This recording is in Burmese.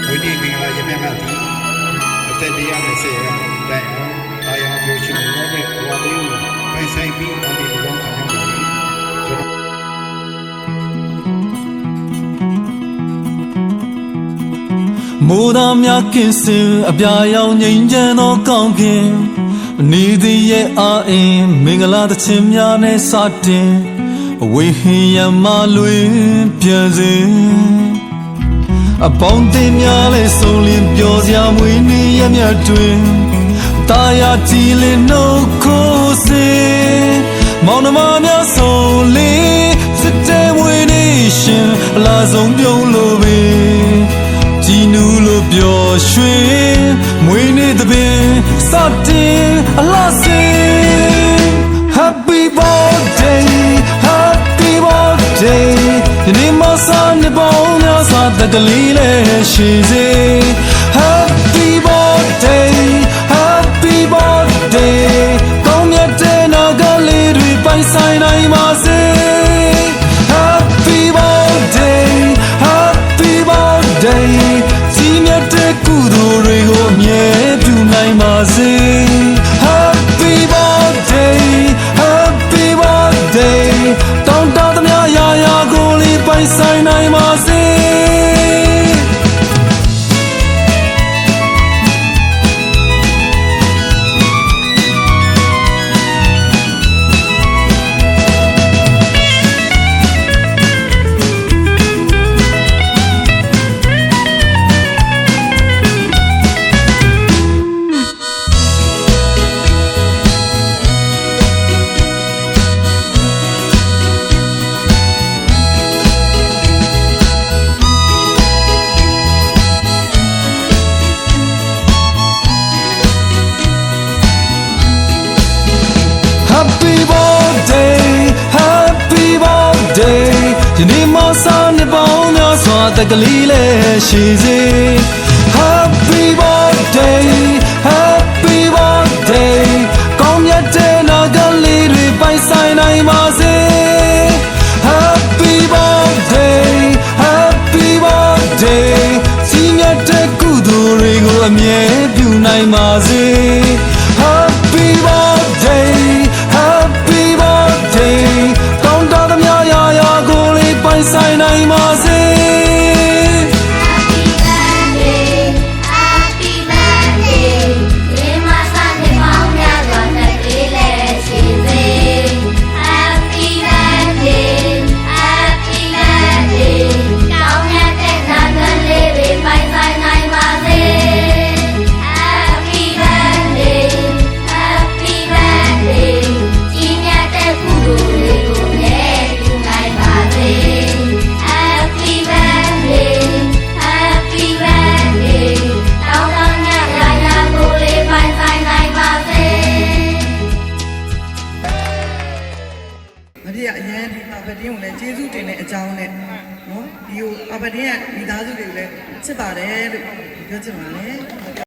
ဝိနည်းမင်္ဂလာရမြတ်သည်အသက်တရားနဲ့ဆက်ရတိုင်အောင်တာယာပြောရှင်တော်တဲ့ဘဝလေးကိုပိုင်ဆိုင်ပြီးအမိတော်ခံရပါသည်မိုးသားများကင်းစင်အပြာရောင်ငြိမ်းချမ်းသောကောင်းကင်နေသည်ရဲ့အာအင်းမင်္ဂလာသခြင်းများနဲ့စတင်အဝေးဟင်ရမလွင်ပြန်စဉ်အပေါင်းတင်များလဲဆုံးလင်းပြောစရာမွေးနေ့ရမြတ်တွင်တာယာကြည်လင်နှုတ်ခိုးစေမောင်နှမများဆုံးလင်းစစ်တဲမွေးနေ့ရှင်အလားဆုံးပြုံးလို့ပဲကြည်နူးလို့ပျော်ရွှင်မွေးနေ့သဘင်စတင်အလားစေ Happy birthday Happy birthday ဒီနေ့မဆန်နေပေါင်းများစွာတကလေးလေးရှိစေ Happy birthday Happy birthday ကောင်းမြတ်တဲ့နောက်ကလေးတွေပိုင်ဆိုင်နိုင်ပါစေ Happy birthday Happy birthday ကြီးမြတ်တဲ့ကုသိုလ်တွေကိုအမြဲပြုနိုင်ပါစေ Happy birthday Happy birthday တောင်းတသမျှရာရာကိုလေးပိုင်ဆိုင်နိုင်ပါစေHappy birthday Happy birthday ဒီနေ့မဆန်နေပေါင်းများစွာတကလေးလေးရှိစေ Happy birthday Happy birthday ကောင်းမြတ်တဲ့နောက်ကလေးတွေပိုင်ဆိုင်နိုင်ပါစေ Happy birthday Happy birthday ကြီးမြတ်တဲ့ကုသိုလ်တွေကိုအမြဲပြုနိုင်ပါစေ Happy birthday Happy birthday တောင်းတသမျှရာရာကိုလေးပိုင်ဆိုင်နိုင်ပါစေ Happy birthdayဒီမှာစနေပေါင်းများစွာတကလေးလေးရှိစေ Happy birthday Happy birthday ကောင်းမြတ်တဲ့နာဂလေးတွေပိုင်ဆိုင်နိုင်ပါစေ Happy birthday Happy birthday ကြီးမြတ်တဲ့ကုသိုလ်တွေကိုလည်းပြုနိုင်ပါစေ Happy birthday Happy birthday တောင်းတမြတ်ရာရာကိုလေးပိုင်ဆိုင်နိုင်ပါစေ မဖြစ်အရင်ဒီအဘဒင်းကိုလည်းကျေးဇူးတင်တဲ့အကြောင်းနဲ့နော်ဒီကိုအဘဒင်းကမိသားစုတွေကိုလည်းချစ်ပါတယ်လို့ပြောချင်ပါတယ်